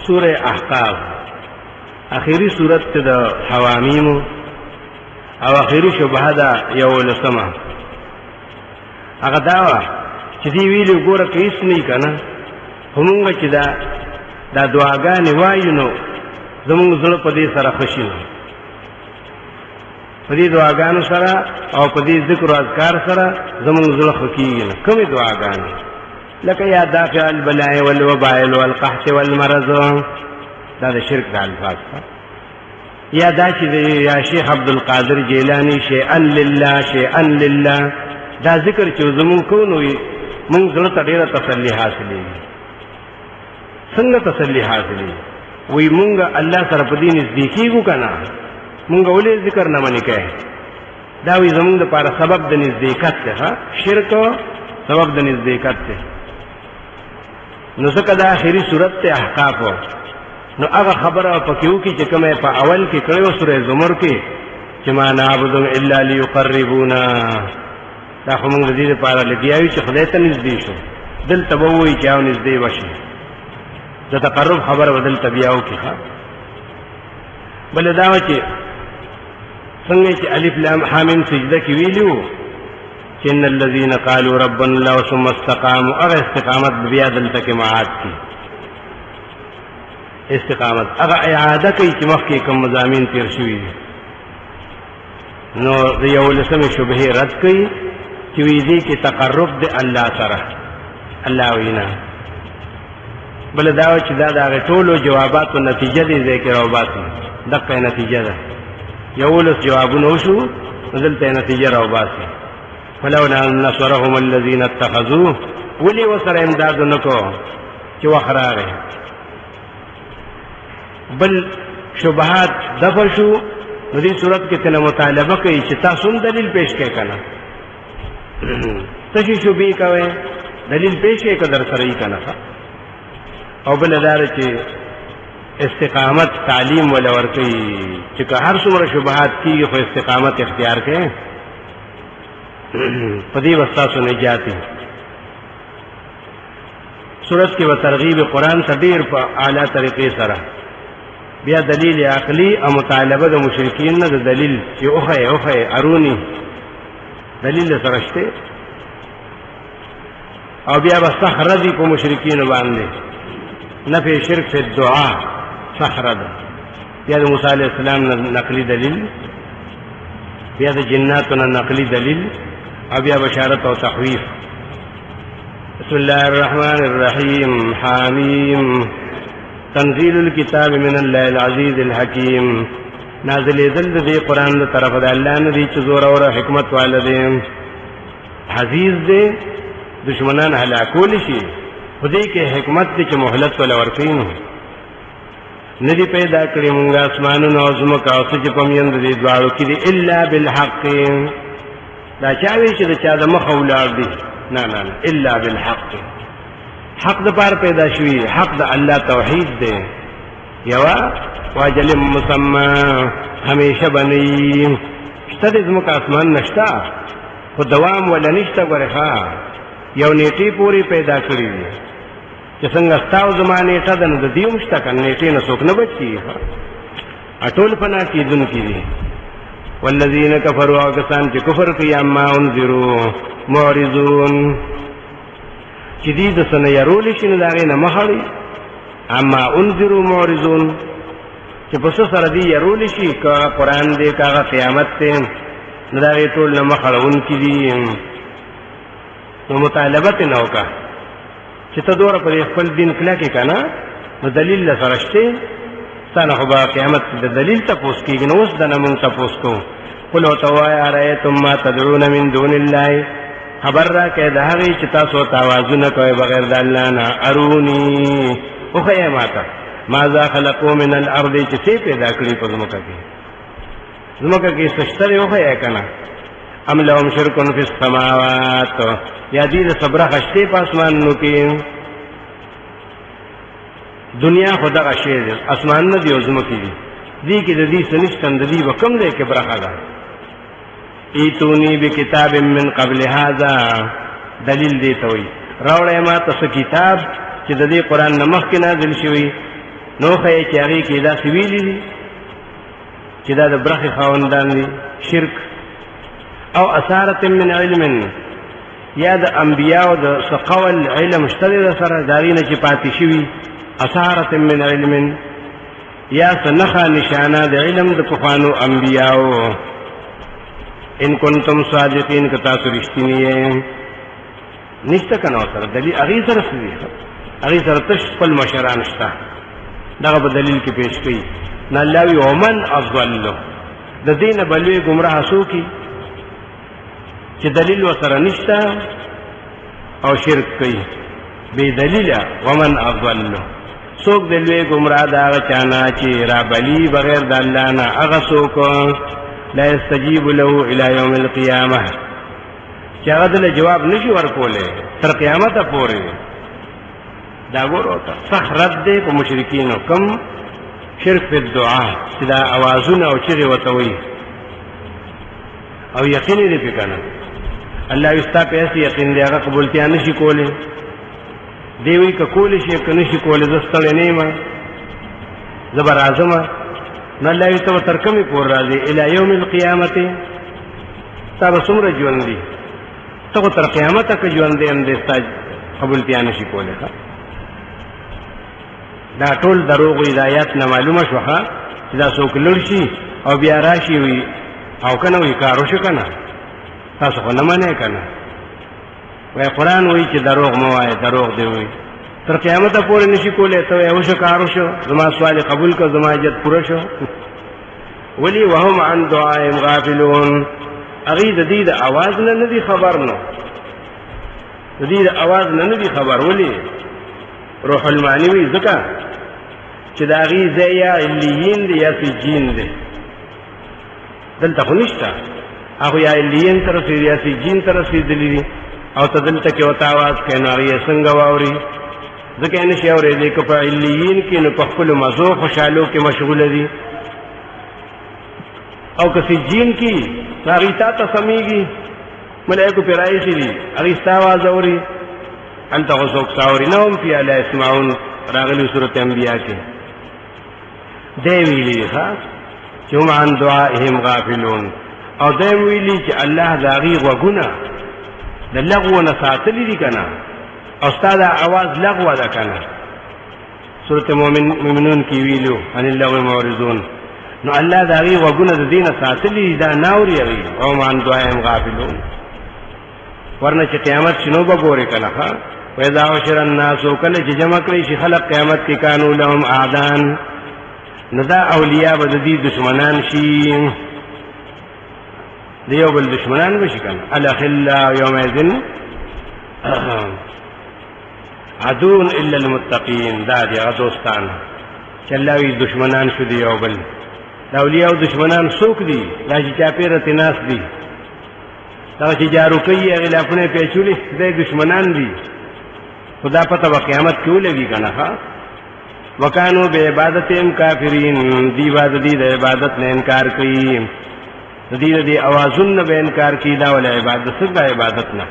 سورہ احقاف اخیری سورت دا حوامیم او اخیری شبهه دا یولسمه هغه داوا چې دی ویلو ګوره که هیڅ نه کنه همونږ چې دا دعاګانې وایو نو زمونږ زړه په دې سره خوشي نو په دې دعاګانو سره او په دې ذکر او اذکار سره زمونږ زړه خوکیږي نو کومې دعاګانې لکه یا دافع البلاء والوباء والقحط والمرض دا د شرک د الفاظ یا دا چې یا شیخ عبدالقادر جیلانی شیئا لله شیئا لله دا ذکر چې زمون کو نو مونږ زړه ته ډیره تسلی حاصلېږي څنګه تسلی حاصلېږي وی مونږ الله سره په دې نږدې کېږو که نه مونږ ولې ذکر نه منې کوي دا وی زمونږ دپاره سبب د نزدېکت دی شرک سبب د نزدېکت دی نو ځکه دا آخري صورت دی احقاف نو هغه خبره پکې وکړي چې کومه په اول کې کړې وه سورې زمر کې چې ما نعبدهم الا لیقربونا دا خو موږ د دې لپاره لګیا یو چې خدای ته نږدې شو دلته به ووایي چې او نږدې وشي د تقرب خبره به دلته بیا وکړي بله دا وه چې څنګه چې الف لام حامیم سجده کې ویلي وو چې ان الذین قالوا ربنا الله ثم استقاموا هغه استقامت بیا دلته کې معاد کی استقامت هغه اعاده کوي چې مخکې کوم مضامین تیر شوي دي نو د یولسمې شبهې رد کوي چې وی دې کې تقرب د الله سره الله وینا بل دا چې دا د هغې ټولو جواباتو نتیجه دې ځای کې راوباسي دقه نتیجه ده یولس جوابونه وشو نو دلته نتیجه راوباسي فلولا نصرهم الذین اتخذوه ولې ورسره امداد ونه کو چې وخت راغی بل شبهات دفع شو نو دې صورت کې تنه مطالبه کوي چې تاسو هم دلیل پیش کړئ کنه تاسو شوبې کوئ دلیل پیش کړئ که در سره یې کنه او بل دار چې استقامت تعلیم ولا ورکوي چې که هر څومره شبهات کېږي خو استقامت اختیار کړئ په دې به ستاسو نجات وي صورت کې به ترغیب قرآن ته ډېر په اعلی طریقې سره بیا دلیل عقلی او مطالبه د مشرکین نه د دلیل چې اوخه ارونی دلیل سره شته او بیا به صخره دي په مشرکین باندې نفی شرک فی الدعاء صخره ده بیا د موسی علیه السلام نقلی دلیل بیا د جناتو نقلی دلیل او بیا بشارت او تخویف بسم الله الرحمن الرحیم حامیم تنزیل الكتاب من الله العزیز الحکیم نازل دل دې قرآن د طرف د الله نه دی چې زور او حکمت والده عزیز دې دشمنان هلاکول شي خدای کې حکمت دې چې مهلت ولا ورکین ندی پیدا کړی مونږ اسمانونو او زمکه او چې په میند دې دواړو کې دي الا بالحق دا چاوي چې چا د مخ اولاد دي نه الا بالحق حق د پار پیدا شوی حق د الله توحید دی یوا واجل مسمى همیشه بنی شته د زمکه اسمان نشتا خو دوام ولا نشته ورخه یو نیټی پوری پیدا کړی دی چې څنګه ستاو زمانه ته د دیو مشته کنه نیټی نه څوک نه بچي اټول فنا کیدونکي دي والذین کفروا کسان چې کفر کوي اما انذروا معرضون چې دې د سنه يرول شي نه داغه نه مخړي اما انذروا معرضون چې په سره دې يرول شي کا قران دې کا قیامت ته نه داغه ټول نه مخړون کې دي نو مطالبه نه وکړه چې ته دوره پر خپل دین کله کې کنه نو دلیل سره شته ستانه خو به قیامت د دلیل تاسو کېږي نو اوس د نمون تاسو کو قل او توایا رایتم ما تدعون من دون الله خبر را کې د هغه چې تاسو توازن کوي بغیر د الله نه ارونی او خیماته ماذا خلقوا من الارض چې څه پیدا کړی په زمکه کې زمکه کې سشتره او خیا کنه ام لهم شرک فی السماوات یا دې صبر خشته په اسمانونو کې دنیا خدا غشي دي اسمان نه دی زمکه دي دې کې د دې سنشتن د دې وکم دې کې برخه ده ایتونی بکتاب من قبل هذا دلیل دی ته وي راوړې ما تاسو کتاب چې د دې قران نمخ کې نازل شوی نو خی چې هغې کې دا سویلی دي چې دا د برخې خاوندان دي شرک او اثارت من علم یا د انبیاء د قول علم شته د سره داغینه چې پاتې شوي اثارت من علم یا سنخا نشانه د علم د پخوانو انبیاء ان کنتم صادقین که تاسو رښتینی یې نشته کنه سره دلیل هغې سره څه دي هغې سره تش خپل مشران شته دغه په دلیل کې پیش کوي نه الله وي ومن اضل د دې نه به لوی ګمراه څوک چې دلیل ورسره نشته او شرک کوي بې دلیله ومن اضل څوک د لوی ګمراه د هغه چا نه چې رابلي بغیر د الله نه هغه څوک لا يستجيب له الى يوم القيامه چې هغه دله جواب نشي ورکولی تر قیامته پورې دا ګورو ته سخت رد دی په مشرکینو کم شرک په دعا چې دا اوازونه او چغې ورته وایي او یقین یې دی پې که نه الله وي ستا په هسې یقین دی هغه قبولتیا نشي کولی دی وایي که کولی شي که نشي کولی زه ستړی نه یم زه به راځم نو الله وي ته به تر کومې پورې راځې الی یوم القیامتې ستا به څومره ژوند دي ته خو تر قیامته که ژوندی هم دی ستا قبولتیا نشي کولی دا ټول دروغ هدایت نه معلومه شوه چې دا څوک لړ شي او بیا راشي وي او که نه وي کار وشو که نه تاسو خو نه منئ که نه وایي قرآن وایي چې دروغ مه وایه دروغ دی وایي تر قیامته پورې نشي کولی ته وایې وشو کار وشو زما سوال قبول کړه زما حاجت پوره شو ولي وهم عن دعائهم غافلون هغوی د دې د اواز نه نه دي خبر نو د دې د اواز نه نه دي خبر ولې روح المعانی وی ځکه چې د هغې ځای یا علیین دی یا سجین دی دلته خو نشته هغوی یا علیین ته رسېدي یا سجین ته رسېدلي دي او ته دلته کې ورته اواز کوي نو هغې یې څنګه واوري ځکه یې نشي اورېدلی که په علیین کې نو په خپلو مزو خوشحالو کې مشغوله دي او که سجین کې نو هغې تا ته سمیږي ملایکو پرې رایښي دي هغې ستا آواز اوري هلته خو څوک ساوري نه هم فیها لا یسمعون راغلي صورت انبیا کې دی ویلي ښه چې هم عن دعائهم غافلون او دی ویلي چې الله د هغې غوږونه د لغوه نه ساتلي دي که نه او ستا دا اواز لغوه ده که نه صورت مؤمنون کې ویلو عن اللغو معرضون نو الله د هغې غوږونه د دې نه ساتلي دي دا نه اوري هغې او هم عن دعائهم غافلون ورنه چې قیامت شنو به ګورې که نه ښه وإذا حشر الناس کله چې جمع کړی شي خلق قیامت کې کانو لهم اعدان نو دا اولیاء به د دې دشمنان شي د یو بل دشمنان به شي که نه الاخلاء یومئذ عدو الا المتقین دا دی هغه دوستان چې الله وایي دشمنان شو د یو بل د اولیاء دشمنان څوک دي دا چې چاپېره ناست دي دا چې جارو کوي هغې لافونه پیچولي دی دشمنان دي خدا پته به قیامت کې ولګي که نه ښه وکانو بعبادتهم کافرین دی به د دې د عبادت نه انکار کوي د دې د دې اوازونو نه به انکار کوي دا ولې عبادت څنګه عبادت نه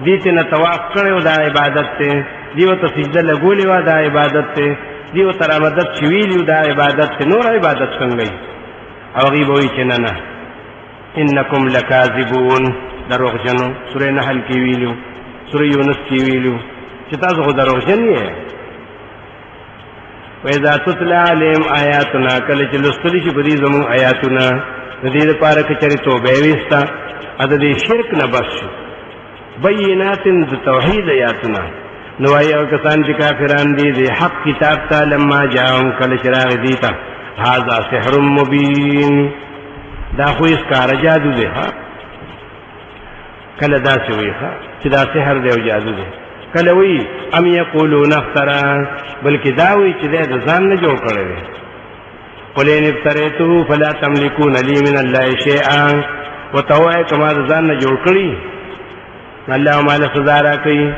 دې ته نه طواف کړی و دا عبادت دی دې ورته سجده لګولې وه دا عبادت دی دې ورته رامدد چې ویلي دا عبادت دی نور عبادت څنګه وي او هغوی به وایي چې نه نه انکم لکاذبون دروغجنو سوره نحل کې ویلو سوره یونس کې ویلو چې تاسو خو دروغجن یې وإذا تتلى عليهم آیاتنا کله چې لوستلی شي په دې زموږ آیاتونه د دې لپاره که چېرې توبه یې ویسته د دې شرک نه بس شو بینات د توحید آیاتونه نو وایي هغه کسان چې کافران دي د حق کتاب ته لما جاءهم کله چې راغی دې ته هذا سحر مبین دا خو یې ښکاره جادو دی ښه کله داسې وایي ښه چې دا سحر دی او جادو دی کله وایي ام یقولون افترا بلکې دا وایي چې دی د ځان نه جوړ کړی دی قل ان افتریته فلا تملکون لی من الله شیئا ورته ووایه که ما د ځان نه جوړ کړي الله ماله سزا راکوي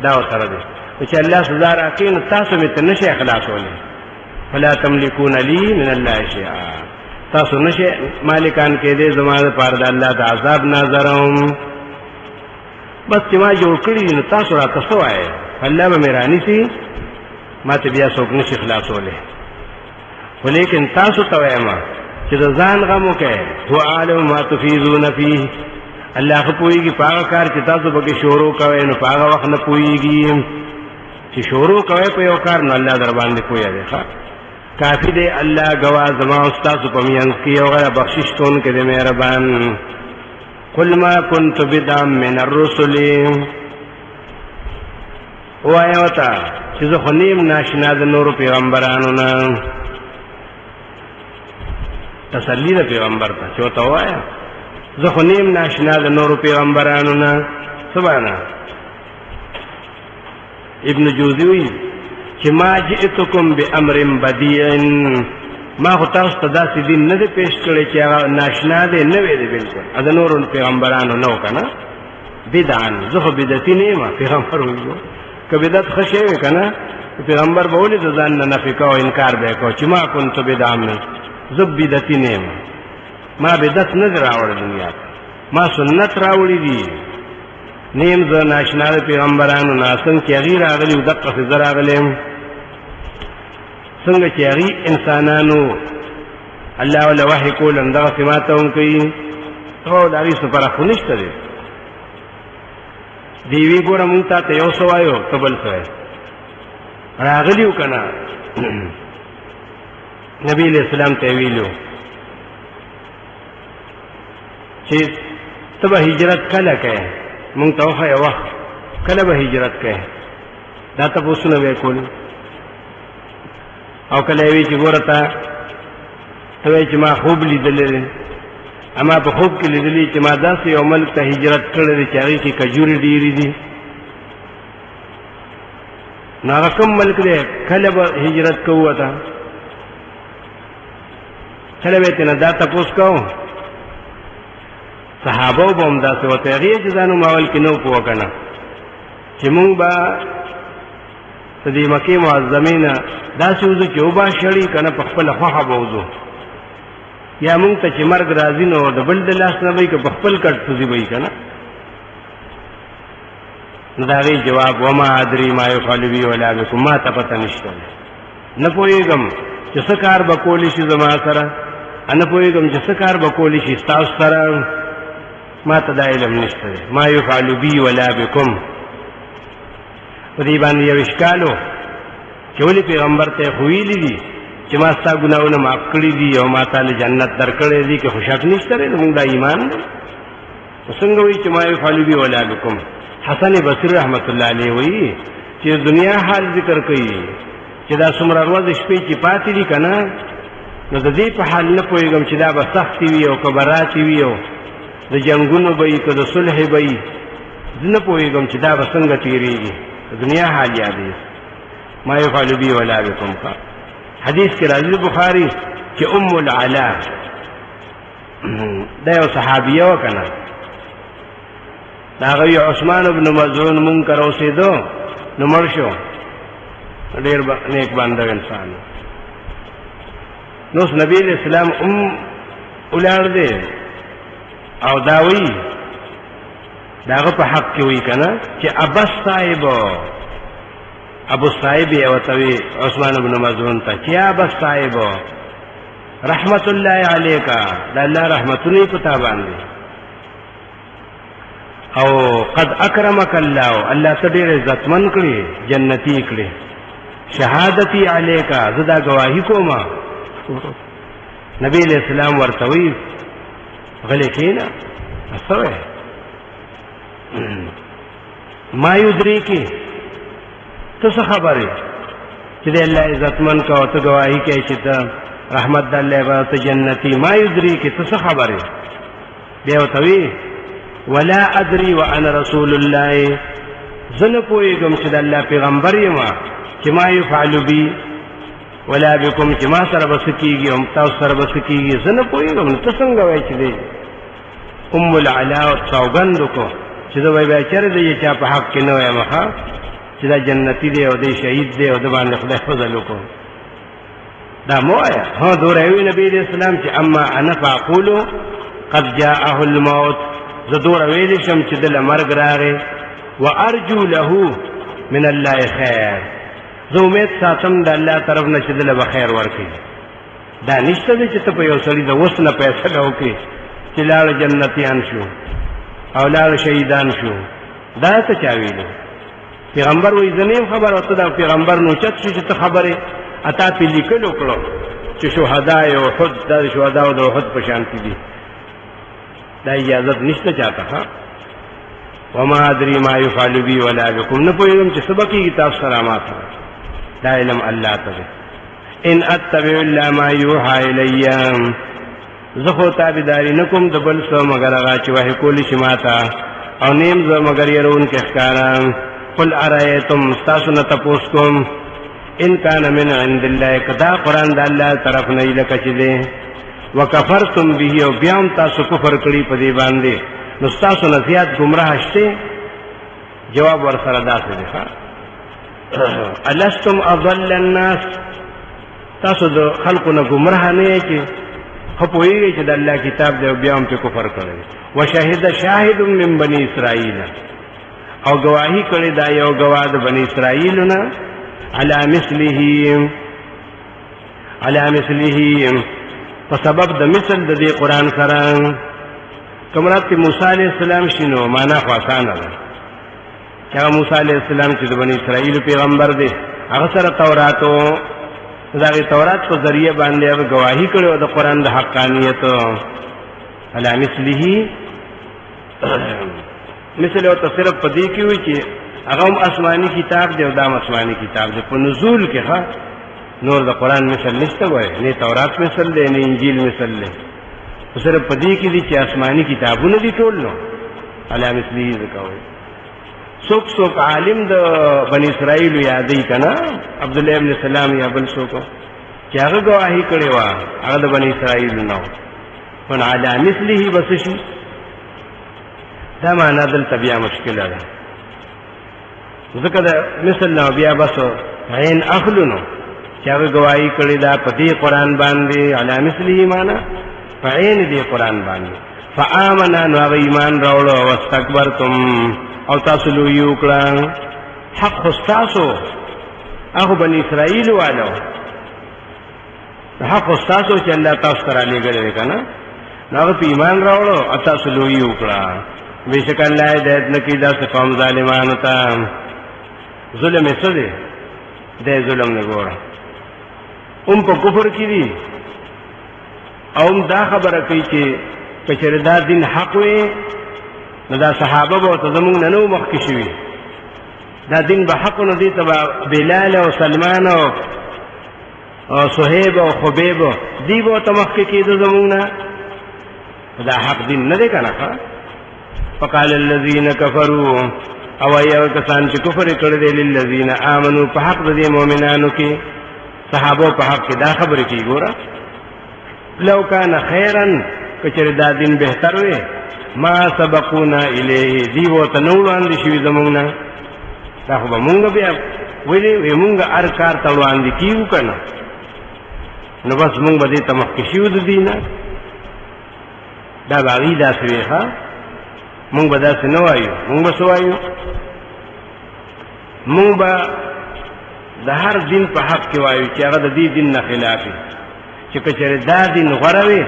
دا ورسره دی چې الله سزا راکوي نو تاسو مې ته نشئ خلاصولی فلا تملکون لی من الله شیئا تاسو نشئ مالکان کېدی زما دپاره د الله د عذاب ناظرهم بس چې ما جوړ کړي نو تاسو راته څه وایئ الله به مې رانیسي ما ته بیا څوک نشي خلاصولی. ولیکن تاسو ته وایم چې د ځان غم وکړئ، هو عالم ما تفیضون فیه، الله خو پوهېږي په هغه کار چې تاسو پکې شروع کوئ، نو په هغه وخت نه پوهېږي چې شروع کوئ په یو کار، نو الله در باندې پوهه دی. کافی دی الله گواه زما او ستاسو په منځ کې یو غره بخشش کوونکی دی مهربان. قل ما كنت بدعا من الرسل، وایه ورته چې زه خو نیم ناشنا د نورو پیغمبرانو نه. تسلی د پیغمبر ته چې ورته ووایه زه خو نیم ناشنا د نورو پیغمبرانو نه. سبحانه ابن جوزی وی چې ما جئتکم بامر بدیع، ما خو تاسو ته داسې دین نه دی پیش کړی چې هغه ناشنا دی، نوی دی بلکل، د نورو پیغمبرانو نه و که نه بدعا. زه خو بدعتي نه یم، پیغمبر وایي که بدعت ښه شی وي که نه پیغمبر به ولې د ځان نه نفي کوه، انکار به یې کوه چې ما کنت بدعا من، زه بدعتي نه یم، ما بدعت نه دی راوړی دنیا ته، ما سنت راوړي دي، نیم زه ناشنا د پیغمبرانو نه. څنګه چې هغې راغلي و دقسې زه راغلی یم، څنګه چې هغې انسانانو الله وله وحي کول همدغسې ما ته هم کوي، ټول د هغې څه فرق خو نشته دی. د یوې ګوره مونږ تا ته یو څه وایو ته بل څه وایې، راغلي و که نه نبي علیہ السلام ته یې ویلي چې ته به هجرت کله کوې، مونږ ته وښیه وخت کله به هجرت کوې، دا تپوسونه به یې کول. او کله یې وی چې ګوره ته وایې چې ما خوب لیدلی دی، اما په خوب کې لیدلی چې ما داسې یو ملک ته هجرت کړی دی چې هغې کې کجورې ډېرې دي، نو هغه کوم ملک دی، کله به هجرت کوو ته، کله به یې ترې نه دا تپوس کوو. صحابه به هم داسې ورته هغې چې دا نوم اول کې نه و پوه که نه چې مونږ به د دې مکې معظمې نه داسې وځو چې اوبه شړي که نه په خپله خوښه به وځو، یا مونږ ته چې مرګ راځي نو د بل د لاس نه به یي که په خپل کټ پوځي به یي که نه. نو د هغې جواب وما ادري ما یفعل بي ولا بکم، ما ته پته نشته، نه پوهېږم چې څه کار به کولی شي زما سره، نه پوهېږم چې څه کار به کولی شي ستاسو سره، ما ته دا علم نشته دی. ما یفعل بي ولا بکم. په دې باندې یو اشکال و چې ولې پیغمبر ته خو ویلي دي چې ما ستا ګناهونه معاف کړي دي او ما تاله جنت درکړی دی، که خو شک نشته دی زمونږ دا ایمان دی. نو څنګه وایي چې ما یفعل بي ولا بکم؟ حسن بصري رحمت الله علیه وایي چې دنیا حال ذکر کوي چې دا څومره ورځې شپې چې پاتې دي که نه، نو د دې په حال نه پوهېږم چې دا به سختې وي او که به راتې وي او د جنګونو به یي که د صلح به یي، زه نه پوهېږم چې دا به څنګه تېرېږي، د دنیا حال یادوي. ما یفعل بي ولا بکم کا حدیث کې راځي بخاري چې ام العلا دا یو صحابیه وه که نه، د هغه عثمان بن مظعون منکر اوسېدو نو مړ شو، ډېر نیک بنده انسان. نو اوس نبي علیہ السلام ولاړ دی او دا وی دا هغه په حق کې وی که نه چې ابس صاحب ابو صاحب یې ورته وی عثمان بن مظعون ته چې یا ابس صاحب رحمت الله علیکا، د الله رحمتونه یې په تا باندې، او قد اکرمک الله، الله ته ډېر عزتمن کړي، جنتي کړي، شهادتي علیکا، زه دا ګواهي کومه. نبی علیہ السلام ورته وی غلی کېنه، څه وایې؟ ما یدریکې، ته څه خبرې چې د الله عزتمن کا او ته ګواهي کوې چې ته رحمت د الله به ته جنتي، ما یدریکې، ته څه خبرې؟ بیا ورته وی ولا ادري وانا رسول الله، زه نه پوهېږم چې د الله پیغمبر یم چې ما یفعل بي ولا بكم، چې ما سره به څه کېږي او تاسو سره به څه کېږي، زه نه پوهېږم. نو ته څنګه وایې چې دی ام العلا سوګند وکړو چې زه به بیا چېرې دی چا په حق کې نه وایم ښه چې دا جنتي دی او دی شهید دی او د باندې خدای فضل وکړو، دا مو وایه. ها دوره وی نبي علیہ السلام چې اما انا فاقولو قد جاءه الموت، زه دوره ویلی شم چې دله مرګ راغی، وارجو له من الله خیر، زه امید ساتم د الله طرف نه چې دله به خیر ورکړي. دا نشته دی چې ته په یو سړي د اوس نه فیصله وکړې چې لاړه جنتیان شو او لاړه شهیدان شو. دا ته چا ویلو؟ پیغمبر وایي زه نه یم خبر، او ته د پیغمبر نو چت شو چې ته خبرې اتا پې لیکلو کړو چې شهدای احد دا د شهداو د احد په شانتي دي. دا اجازت نشته چاته. ها وما ادري ما يفعل بي ولا بكم، نه پوهېږم چې څه به کېږي تاسو سره ما سره. دا علم الله ته دی. ان اتبع الا ما يوحى الي، زه خو تابعداري نه کوم د بل څه مګر هغه چې وحي کولی شي ما ته، او نیم زه مګر یېرونکی ښکارم. قل ارایتم، ستاسو نه تپوس کوم، ان کان من عند الله، کدا قرآن د الله طرف نه لکه چې دی، وکفرتم به، او بیا هم تاسو کفر کړي په دې باندې، نو ستاسو نه زیات ګمراه شته. جواب ورسره داسې دی الستم اضل الناس، تاسو د خلقو نه ګمراه نه یې چې خو پوهېږئ چې د الله کتاب دی او بیا هم پې کفر کړی. وشهد شاهد من بني اسرائیل، او گواهی کړی دا یو گواه د بني اسرائیلو نه علی مثله په سبب د مثل د دې قرآن سره. کمرات موسی علیہ السلام شنو معنا خو آسانه ده چې هغه موسی علیہ السلام چې د بني اسرائیل پیغمبر دی، هغه سره توراتو د هغې تورات په ذریعه باندې هغه ګواهي کړې وه د قرآن د حقانیت. علی مثله مثل ورته صرف په دې کې وي چې هغه هم آسماني کتاب دی او دا هم آسماني کتاب دی. په نزول کې ښه نور د قرآن مثل نشته وایي، نه تورات مثل دی نه انجیل مثل دی، صرف په دې کې دي چې آسماني کتابونه دي ټول. نو علی مثله ځکه وایي. څوک څوک عالم د بني اسرائیلو یادوي که نه، عبدالله ابن سلام یا بل څوک چې هغه ګواهي کړې وه، هغه د بني اسرائیلو نه و. نو علی مثله بس شي، دا معنا دلته بیا مشکله ده، ځکه د مثل نه بیا بس عین اخلو نو چې هغه ګواهي کړې ده په دې قرآن باندې. علی مثله معنا په عین دې قرآن باندې. فآمنا، نو هغه ایمان راوړو. واستکبرتم، او تاسو لوی وکړه. حق خو ستاسو، هغه بني اسرائیل والو حق خو ستاسو چې الله تاسو ته رالیږلی دی که نه، نو هغه په ایمان راوړو او تاسو لوی وکړه. بېشک الله هدایت نه کوي داسې قوم ظالمانو ته. ظلم یې څه دی؟ دی ظلم نه ګوره، هم په کفر کې دي او هم دا خبره کوي چې که چېرې دا دین حق وي نو دا صحابه به ورته زمونږ نه نو مخکې شوي، دا دین به حق نو دې ته به بلال او سلمان او صهیب او خبیب دی به ورته مخکې کېده زمونږ نه. دا حق دین نه دی که نه. فقال الذین کفروا، او ایو کسان چې کفر یې کړی دی، للذین آمنوا، په حق د دې مؤمنانو کې، صحابو په حق کې دا خبرې کوي. ګوره لو کان خیرا، که چېرې دا دین بهتر وی، ما سبقونا الیه، دی ورته نه وړاندې شوي زمونږ نه. دا خو به مونږ بیا ولې وی مونږ هر کار ته وړاندې کېږو که نه، نو بس مونږ به دې ته مخکې شوي د دې نه. دا به هغوی داسې وي. ښه مونږ به داسې نه وایو. مونږ به څه وایو؟ مونږ به د هر دین په حق کې وایو چې هغه د دې دین نه خلاف وي، چې که چېرې دا دین غوره وي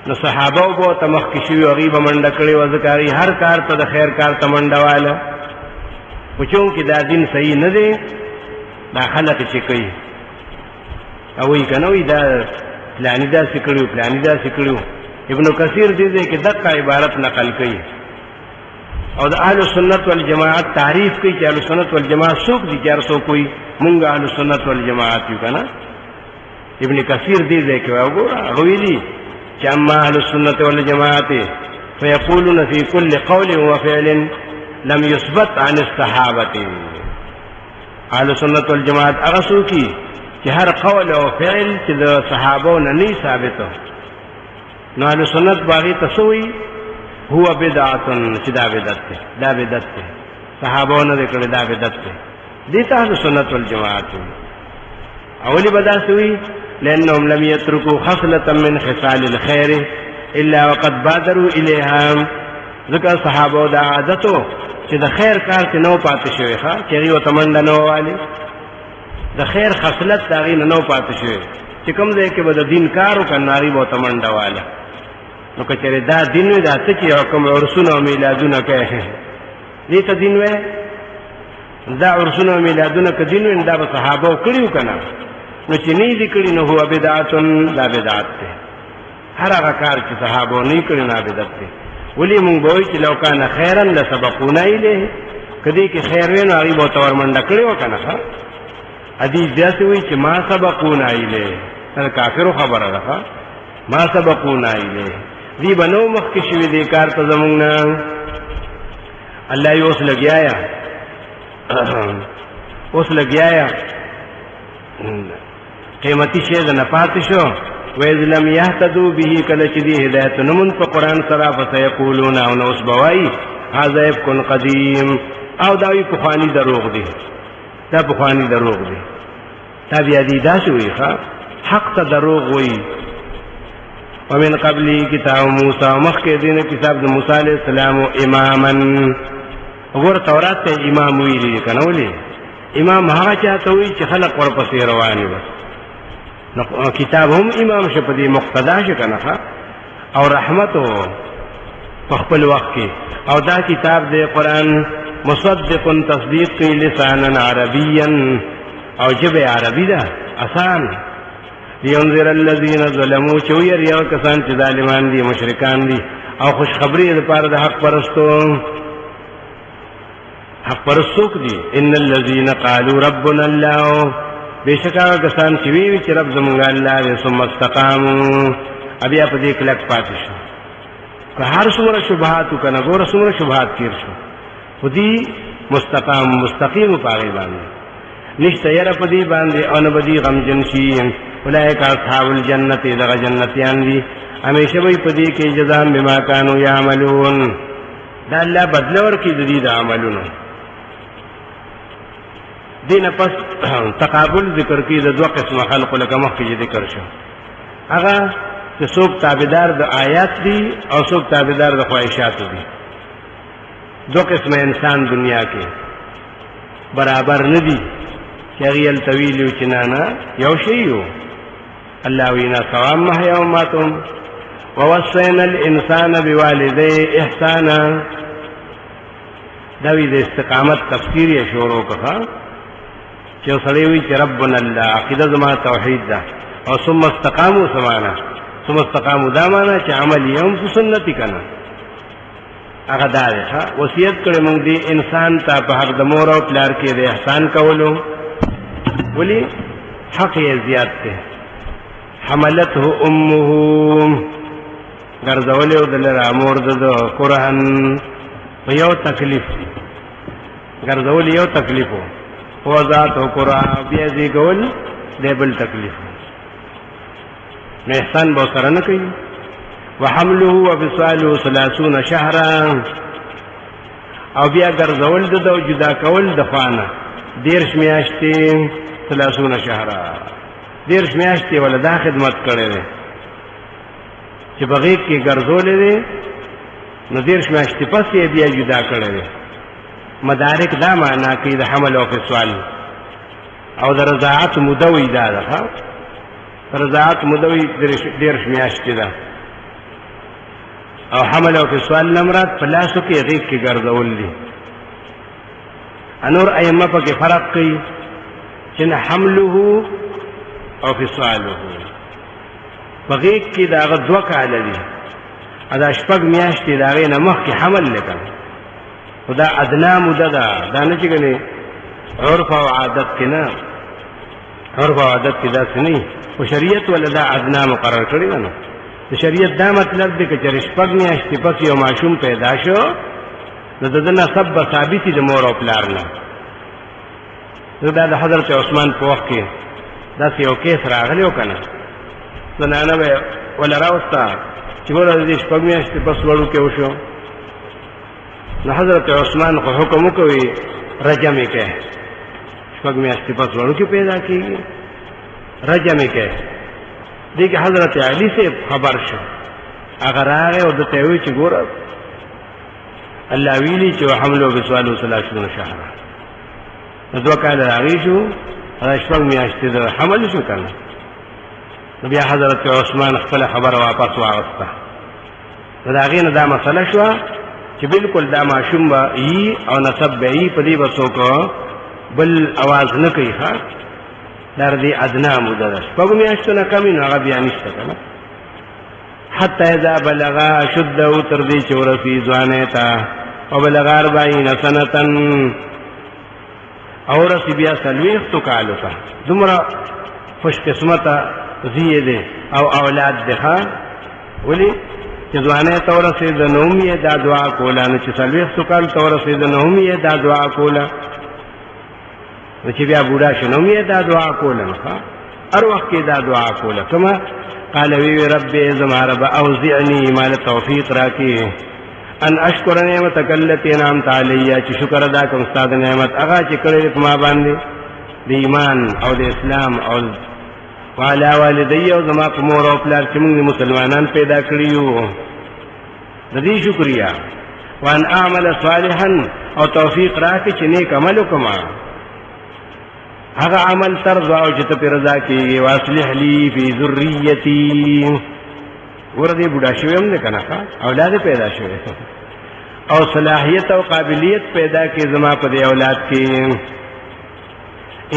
نو صحابه به ورته مخکې شوي، هغوی به منډه کړې وه، ځکه هغوی هر کار ته د خیر کار ته منډه واله. خو چونکې دا دین صحیح نه دی، دا خلک چې کوي او وایي که نه وایي دا فلاني داسې کړي وو فلاني داسې کړي وو. ابن کثیر دې ځای کې دقه عبارت نقل کوي او د اهل سنت والجماعت تعریف کوي چې اهل سنت والجماعت څوک دي، چې هر څوک کوي مونږ اهل سنت والجماعت یو که نه. ابن کثیر دې ځای کې وایي وګوره هغه ویلي چې اما اهل السنة والجماعت فيقولون في كل قول وفعل لم يثبت عن الصحابة. اهل السنة والجماعت هغه څوک چې هر قول او فعل چې د صحابو نه نه ثابته، نو اهل سنت باغی ته څه وایي؟ هو بدعة، چې دا بدعت دی، دا بدعت دی، صحابو نه دی کړی، دا بدعت دی. دې ته اهل سنت والجماعت وایي. اولی به داسې وایي لأنهم لم يتركوا خصلة من خصال الخير إلا وقد بادروا إليها. ذکر صحابو دا عادتو چې د خیر کار ته نو پاتې شوی ښه چې هغوی ورته منډه نه ووالي. د خیر خصلت داغي نه نو پاتې شوی چې کوم ځای کې به د دین کارو کناري به تمنډه واله نو کچره دا دین وي دا څه چې کوم عرسونه او میلادونه کوي دې ته دین وي دا عرسونه او میلادونه کې دین وي دا به صحابه کړیو کنه نو چې نه دي کړی نو هو بدعتن لا بدعت ده هر هغه کار چې صحابه نه کړی نه بدعت ده ولی مونږ به چې لو کان خیرا لسبقونا الیه کدی کې خیر وینو هغه به تور منډه کړیو کنه حدیث داسې وی چې ما سبقونا الیه تر کافرو خبره ده ما سبقونا الیه دی بنو مخ کې شوی دی کار ته زمونږ نه الله یې اوس لګیایا اوس لګیایا قیمتي شی ده نه پاتې شو وَإِذْ لَمْ يَهْتَدُوا بِهِ کله چې دی هدایت نمون په قرآن سره فسيقولون او نو اوس بوایي هذا افک قدیم او دا وی پخوانی دروغ دی دا پخوانی دروغ دی تا بیا دی داسې وی حق ته دروغ وی ومن قبلی کتاب موسی مخکې دین کتاب د موسی علیہ السلام اماما وګور تورات ته امام ویلی کنه ولی امام هغه چاته وی چې خلق ورپسې رواني بس نو کتاب هم امام شپدي مقتدا ش کنه او رحمت په خپل وخت کې او دا کتاب د قران مصدق تصدیق لسانا عربيا او جبه عربي ده آسان لينذر الذين ظلموا چویر یو کسان چې ظالمان دي مشرکان دي او خوش خبری لپاره د حق پرستو حق پرستوک دي ان الذين قالوا ربنا الله بشکا کسان چې وی چې رب زمونږ الله دې ثم استقاموا ابي په دې کلک پاتې شو که هر څومره شبهات کنه ګور څومره شبهات تیر شو خودي مستقیم پاره باندې نشته یره په دې باندې ان بدی غم جنشي اولئک اصحاب الجنه دغه جنتیان دي همیشه وي په دې کې جزاء بما كانوا يعملون دا الله بدل ورکړي د دې عملونو دین پس تقابل ذکر کی د دوه قسمه خلق لکه مخکې ذکر شو هغه چې څوک تابعدار د آیات دي او څوک تابعدار د خواهشات دي دوه قسمه انسان دنیا کې برابر نه دي چې غیل طویل او چنانا یو شی یو الله وینا ثواب محیا او ماتم ووصينا الانسان بوالديه احسانا دا وی د استقامت تفسیر یې شروع کړه چې سړی وی چې ربنا الله عقیده زما توحید ده او ثم استقاموا سمانا ثم استقاموا دا معنا چې عمل یوم سنتي کنه هغه دا ده وصیت کړي موږ دی انسان ته په حق د مور او پلار کې د احسان کولو ولی حق یې زیات ده حملته امه ګرځولې او دلته امور د قرآن په یو تکلیف ګرځولې یو تکلیفو او ذات او قرآن بیا دې ګول دې بل تکلیف نه احسان به سره نه کوي وحمله وفصاله 30 شهرا او بیا ګرځول د جدا کول د خانه 10 میاشتې 30 شهرا 10 میاشتې ولا دا خدمت کړي چې بغیر کې ګرځولې دي نو 10 میاشتې پس یې بیا جدا کړي مدارک دا معنا کوي د حمل او فصال او د رضاعت مدوي دا ده رضاعت مدوي 10 میاشتې ده او حمل او فصال لمرات پلاسو کې غیږ کې ګرځول دي انور ائمه په کې فرق کوي چې حمله او فصاله بغیږ کې دا دوه کال دي ادا شپږ میاشتې دا غي نه مخکې حمل لکه خدا ادنا مده دا نه چې کني عرف او عادت کې نه عرف او عادت کې دا سني او شریعت ولدا ادنا مقرر کړی نه د شریعت دا مطلب دی چې شپږ میاشتې پس یو معشوم پیدا شو نو دغه سب ثابت دي مور او پلار نه دا د حضرت عثمان په وخت کې دا یو کیس راغلی وکنه زنانه به ولا راوستا چې ګوره دې شپږ میاشتې پس وړو کې وشو نو حضرت عثمان خو حکم وکوي رجم یې کې شپږ میاشتې پس وړو کې پیدا کیږي رجم یې کې دې کې حضرت علی سے خبر شو اگر هغه او د ته وی چې ګوره الله ویلي چې حمل او بسوالو 30 شهر نو دوه کال راغی شو شپږ میاشتې د حمل شو کنه. نو بیا حضرت عثمان خپل خبر واپس واغسته. نو د هغې نه دا مسله شوه چې بالکل دا ماشوم به یي او نسب به یي، په دې به څوک بل اواز نه کوي. ښه دا د دې ادنا موده ده، شپږو میاشتو نه کم وي نو هغه بیا نشته که نه. حتی اذا بلغا اشده تر دې چې ورسي ځوانۍ ته، او بلغا 40 سنتن او رسی بیا 40 کالو ته. دومره خوش قسمته زیه دی او اولاد دی. ښه ولې چې ځوانۍ ته ورسېده نو هم یې دا دعا کوله، نو چې 40 کالو ته ورسېده نو هم یې دا دعا کوله، نو چې بیا بوډا شو نو هم یې دا دعا کوله. هر وخت کې دا دعا کوله. کما قال وی رب زما رب اوزعنی مال توفیق راکې ان اشکر نعمتک التی انعمت علی، چې شکر ادا کوم استاد نعمت هغه چې کړې په ما باندې د ایمان او د اسلام او وعلى والدی او زما په مور او پلار چې موږ مسلمانان پیدا کړی یو، د دې شکریا. وان اعمل صالحا او توفیق راکې چې نیک عمل وکم، هغه عمل ترضا او چې ته په رضا کېږي. واصلح لي فی ذریتی، ورته بوډا شوی هم نه کنه، اولاد پیدا شوی او صلاحیت او قابلیت پیدا کې زما په دې اولاد کې.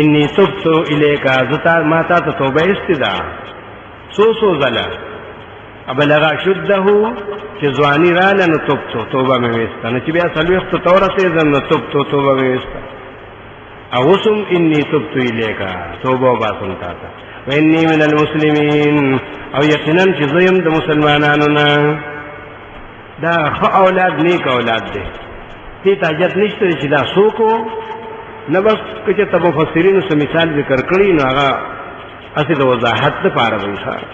انی تبت الیک، زتا ما ته توبه استدا سو زلا ابلغ شده چې ځواني رااله نو توبه مې وسته، نو چې بیا 40 تورته زنه توبه مې وسته. اوسم انی تبت الیک، توبه باسم تا ته. و انی من المسلمین، او یقینا چې زیم د مسلمانانو نه. دا خو اولاد نیک اولاد دی، دې ته حاجت نشته چې دا څوک نه. بس که ته مفسرینو څه مثال ذکر کړي نو هغه اصل د وضاحت لپاره وایي،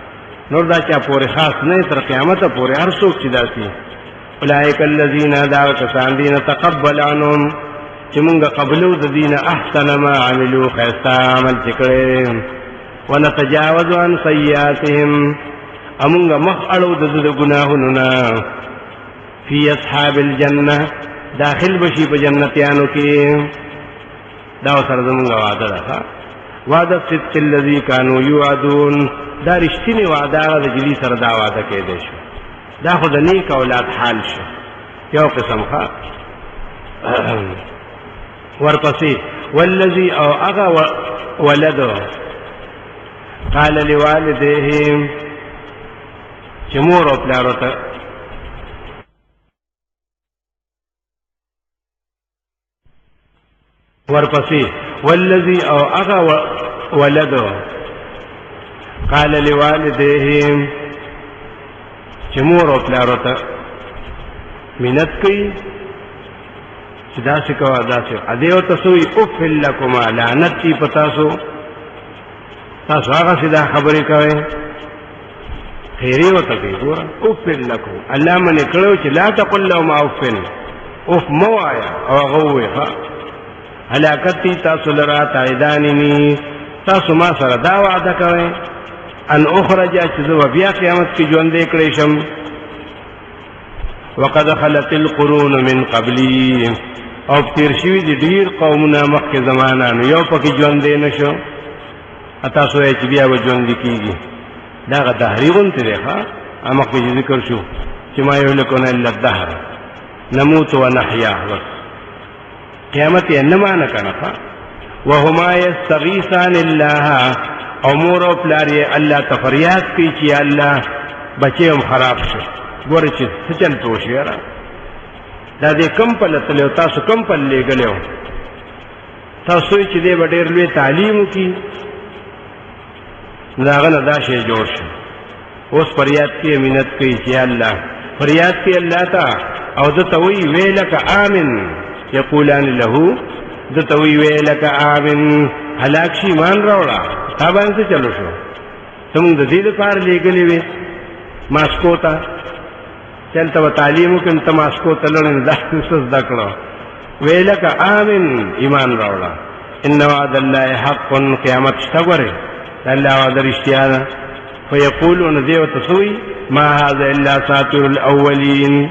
نور دا چا پورې خاص نه، تر قیامت پورې هر څوک چې داسي. اولئک الذین، دا کسان دي نتقبل عنهم چې مونږ قبلو د دین احسن ما عملو، خیستا عمل چې کړی. ونتجاوز عن سیئاتهم، امونږ مخ اړو د ګناهونو نه. فی اصحاب الجنه، داخل بشي په جنتیانو کې. دا سره زمونږ وعده ده، وعده صدق الذي كانوا يوعدون، دا رښتینی وعده ده چې دې سره دا وعده کېدی شو. دا خو د نیک اولاد حال شو یو قسم. ښه ورپسې والذي او هغه ولده قال لوالديه، چې مور او پلار ته ورپسې والذي او هغه ولده قال لوالديه، چې مور او پلار ته منت کوي چې داسې کوه داسې. ادې ورته سوی اف لکما، لعنت دې په تاسو، تاسو هغسې دا خبرې کوئ. خیرې ورته کوي، ګوره اف لکم، الله منې کړی چې لا تقل لهما اف، اف مه وایه. او هغه ووایي هلاکت دي تاسو لرا تعیدانني، تاسو ما سره دا وعده کوئ ان اخرج چې زه بیا قیامت کې ژوندی کړی شم. وقد خلت القرون من قبلی، او تیر شوي دي ډیر قومونه مخکې زمانه، نو یو پکې ژوندی نه شو. تاسو یې چې بیا به ژوندي کېږي، دا هغه دهري غوندې دی. ښه مخکې چې ذکر شو چې ما یهلکنا الا الدهر نموت ونحیا، بس قیامت یې نه مانه که نه. وهما یستغیثان الله، او مور او پلار یې الله ته فریاد کوي چې الله بچی هم خراب شو. ګوره چې څه چل پوه شو یاره، دا دې کم پله تللی او تاسو کم پل لېږلی و. تاسو وایئ چې دی به ډېر لوی تعلیم وکړي، نو د هغه نه دا شی جوړ شو. اوس فریاد کوي، منت کوي چې الله، فریاد کوي الله ته، او ده ته وایي ویلک آمن، یقولان له، ده ته وایي ویلک آمن، هلاک شي ایمان راوړه. تا باندې څه چلو شو؟ ته مونږ د دې لپاره لېږلې وې ماسکو ته، چلته به تعلیم وکړي نو ته ماسکو ته لاړې، نو دا څه زده کړه؟ ویلک آمن، ایمان راوړه. ان وعد الله حق، قیامت شته. ګورې د الله وعده رښتیا ده. فیقولون، دې ورته څه وایي؟ ما هذا الا اساطیر الاولین،